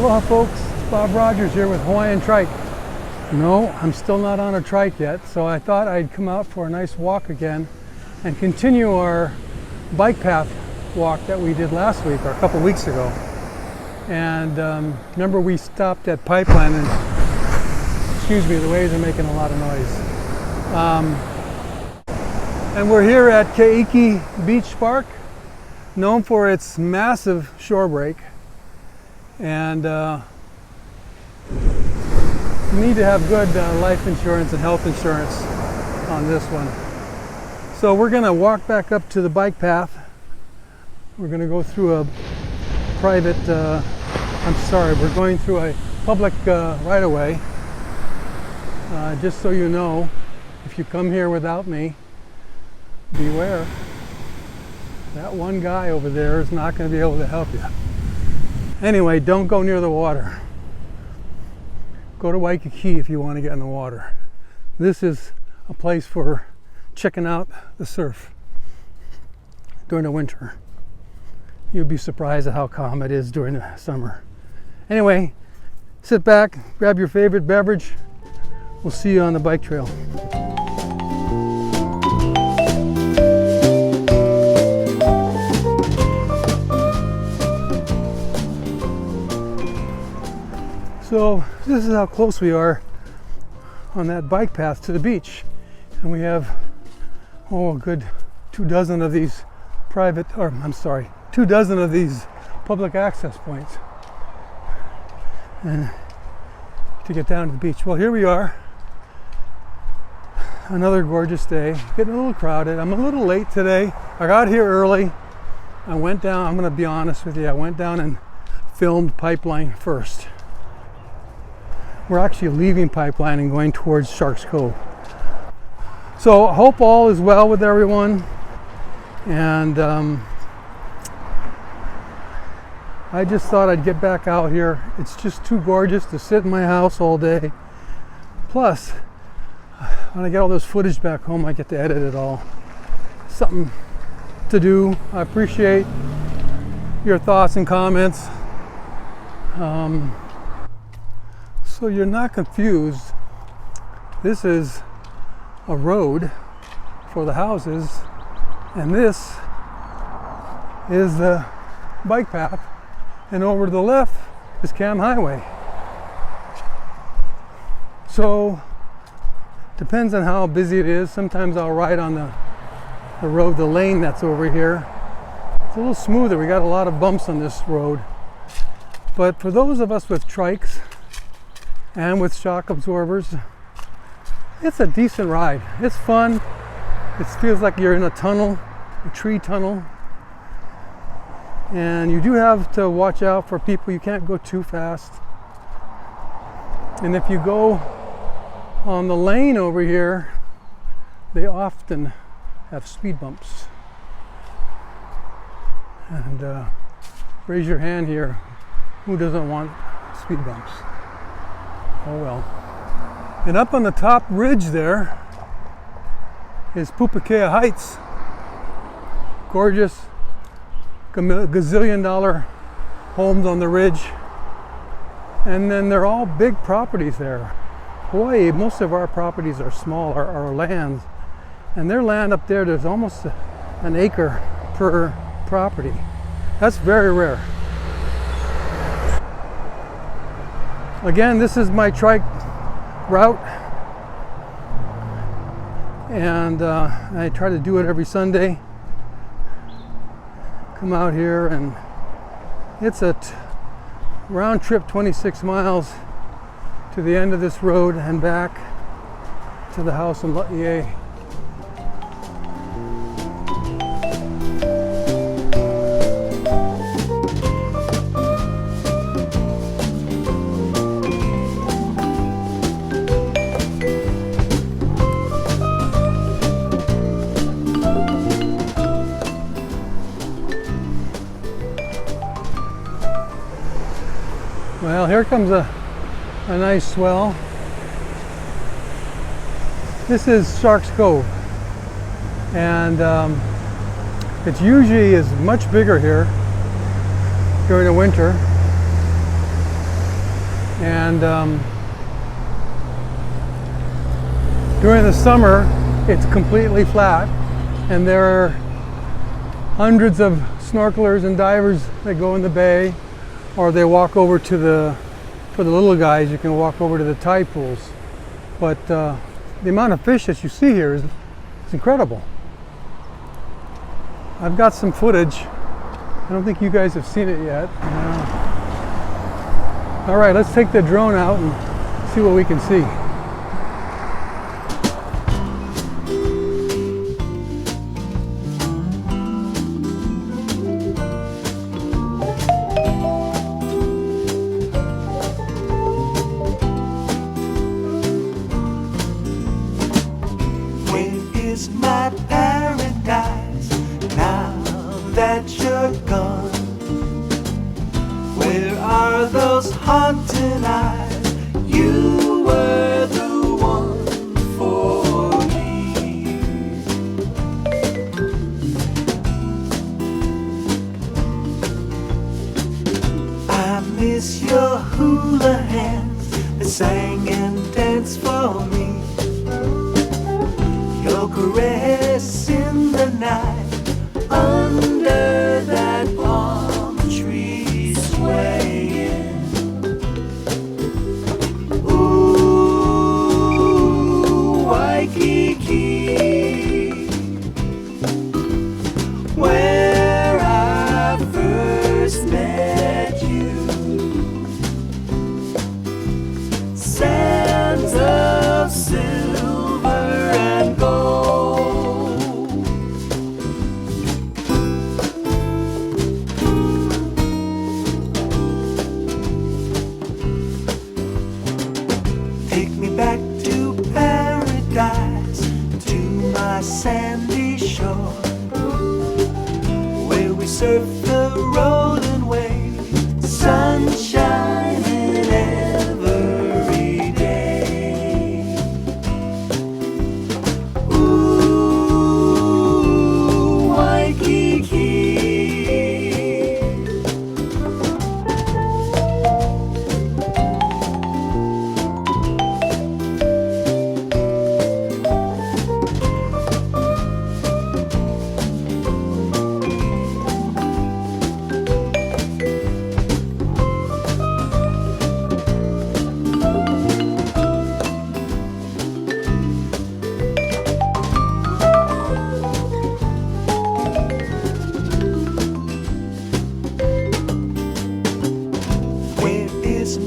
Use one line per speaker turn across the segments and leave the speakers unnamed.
Aloha folks, it's Bob Rogers here with Hawaiian Trike. No, I'm still not on a trike yet, so I thought I'd come out for a nice walk again and continue our bike path walk that we did last week, or a couple weeks ago. And remember we stopped at Pipeline, and excuse me, the waves are making a lot of noise. And we're here at Keiki Beach Park, known for its massive shore break. And you need to have good life insurance and health insurance on this one. So we're going to walk back up to the bike path. We're going to go through a private, we're going through a public right-of-way. Just so you know, if you come here without me, beware. That one guy over there is not going to be able to help you. Anyway, don't go near the water. Go to Waikiki if you want to get in the water. This is a place for checking out the surf during the winter. You'll be surprised at how calm it is during the summer. Anyway, sit back, grab your favorite beverage. We'll see you on the bike trail. So this is how close we are on that bike path to the beach. And we have, a good 24 of these of these public access points and to get down to the beach. Well, here we are. Another gorgeous day. Getting a little crowded. I'm a little late today. I got here early. I went down, I'm going to be honest with you, I went down and filmed Pipeline first. We're actually leaving Pipeline and going towards Sharks Cove. So I hope all is well with everyone. And I just thought I'd get back out here. It's just too gorgeous to sit in my house all day. Plus, when I get all this footage back home, I get to edit it all. Something to do. I appreciate your thoughts and comments. So you're not confused, this is a road for the houses, and this is the bike path, and over to the left is Cam Highway. So depends on how busy it is. Sometimes I'll ride on the road, the lane that's over here. It's a little smoother. We got a lot of bumps on this road. But for those of us with trikes and with shock absorbers, it's a decent ride. It's fun. It feels like you're in a tunnel, a tree tunnel. And you do have to watch out for people. You can't go too fast. And if you go on the lane over here, they often have speed bumps. And raise your hand here. Who doesn't want speed bumps? Oh well. And up on the top ridge there is Pupukea Heights. Gorgeous gazillion-dollar homes on the ridge. And then they're all big properties there. Hawaii, most of our properties are small, our lands. And their land up there, there's almost an acre per property. That's very rare. Again, this is my trike route, and I try to do it every Sunday. Come out here, and it's a round trip 26 miles to the end of this road and back to the house in Laie. Well, here comes a nice swell. This is Sharks Cove, and it usually is much bigger here during the winter. And during the summer, it's completely flat, and there are hundreds of snorkelers and divers that go in the bay, or they walk over to for the little guys, you can walk over to the tide pools. But the amount of fish that you see here is incredible. I've got some footage. I don't think you guys have seen it yet. All right, let's take the drone out and see what we can see.
Haunted eyes, you were the one for me. I miss your hula hands that sang and danced for me. Your caress in the night under that palm tree swaying. Where I first met you, sands of silver and gold. Take me back to paradise, to my sandy shore, where we surf the rolling waves, sun shining every day. Ooh, Waikiki.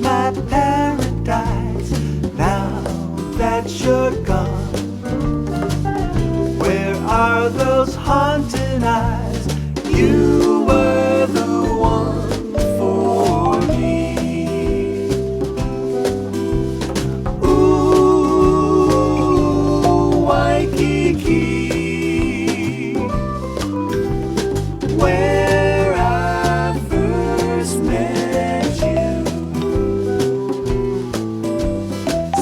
My paradise, now that you're gone, where are those haunted eyes? You were the one for me. Ooh, Waikiki, where I first met you.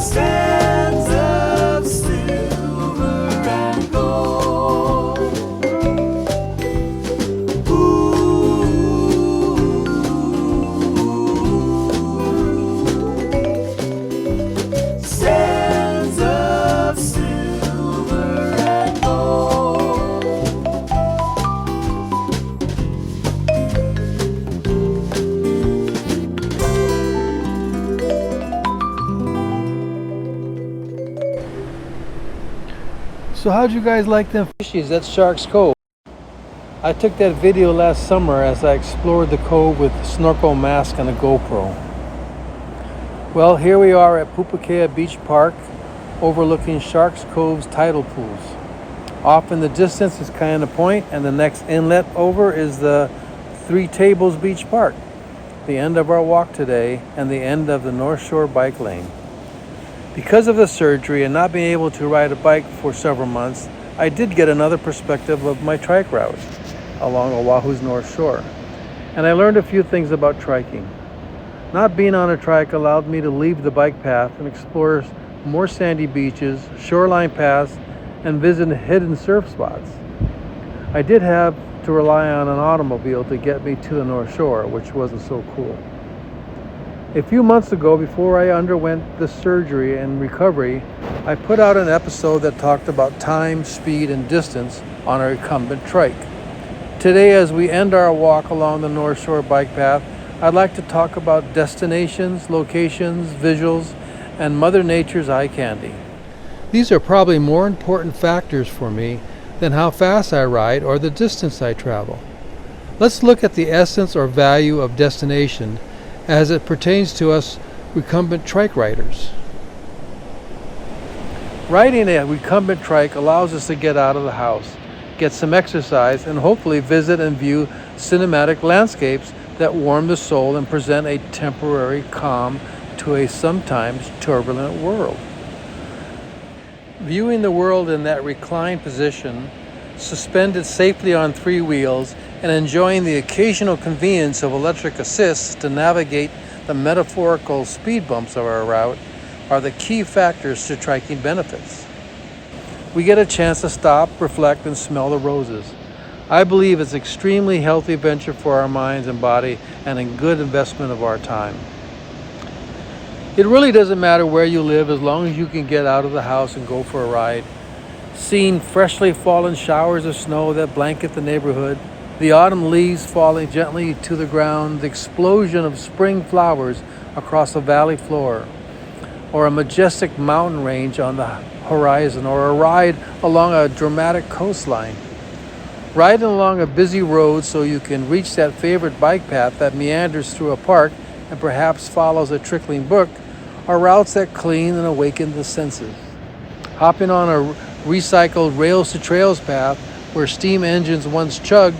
Sands of silver and gold. Ooh. Sands of silver and gold.
So how'd you guys like them fishies? That's Shark's Cove. I took that video last summer as I explored the cove with a snorkel mask and a GoPro. Well, here we are at Pupukea Beach Park, overlooking Shark's Cove's tidal pools. Off in the distance is Kaina Point, and the next inlet over is the Three Tables Beach Park, the end of our walk today and the end of the North Shore bike lane. Because of the surgery and not being able to ride a bike for several months, I did get another perspective of my trike route along Oahu's North Shore. And I learned a few things about triking. Not being on a trike allowed me to leave the bike path and explore more sandy beaches, shoreline paths, and visit hidden surf spots. I did have to rely on an automobile to get me to the North Shore, which wasn't so cool. A few months ago, before I underwent the surgery and recovery, I put out an episode that talked about time, speed, and distance on a recumbent trike. Today, as we end our walk along the North Shore bike path, I'd like to talk about destinations, locations, visuals, and Mother Nature's eye candy. These are probably more important factors for me than how fast I ride or the distance I travel. Let's look at the essence or value of destination as it pertains to us recumbent trike riders. Riding a recumbent trike allows us to get out of the house, get some exercise, and hopefully visit and view cinematic landscapes that warm the soul and present a temporary calm to a sometimes turbulent world. Viewing the world in that reclined position, suspended safely on three wheels, and enjoying the occasional convenience of electric assists to navigate the metaphorical speed bumps of our route are the key factors to triking benefits. We get a chance to stop, reflect, and smell the roses. I believe it's an extremely healthy venture for our minds and body and a good investment of our time. It really doesn't matter where you live as long as you can get out of the house and go for a ride. Seeing freshly fallen showers of snow that blanket the neighborhood, the autumn leaves falling gently to the ground, the explosion of spring flowers across the valley floor, or a majestic mountain range on the horizon, or a ride along a dramatic coastline. Riding along a busy road so you can reach that favorite bike path that meanders through a park and perhaps follows a trickling brook are routes that clean and awaken the senses. Hopping on a recycled rails to trails path where steam engines once chugged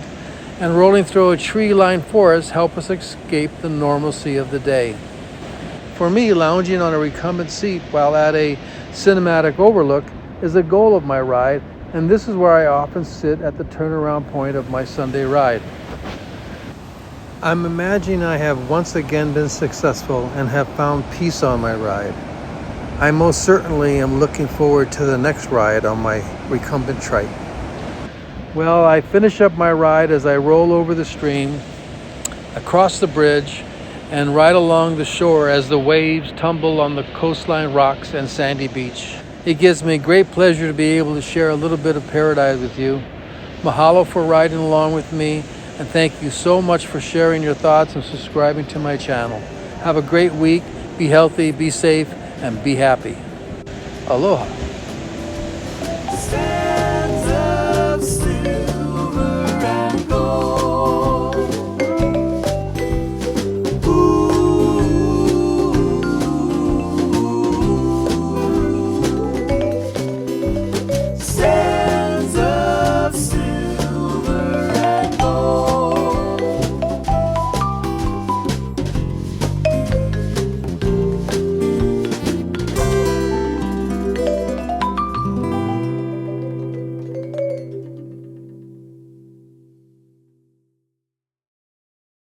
and rolling through a tree-lined forest help us escape the normalcy of the day. For me, lounging on a recumbent seat while at a cinematic overlook is the goal of my ride, and this is where I often sit at the turnaround point of my Sunday ride. I'm imagining I have once again been successful and have found peace on my ride. I most certainly am looking forward to the next ride on my recumbent trike. Well, I finish up my ride as I roll over the stream, across the bridge, and ride along the shore as the waves tumble on the coastline rocks and sandy beach. It gives me great pleasure to be able to share a little bit of paradise with you. Mahalo for riding along with me, and thank you so much for sharing your thoughts and subscribing to my channel. Have a great week, be healthy, be safe, and be happy. Aloha.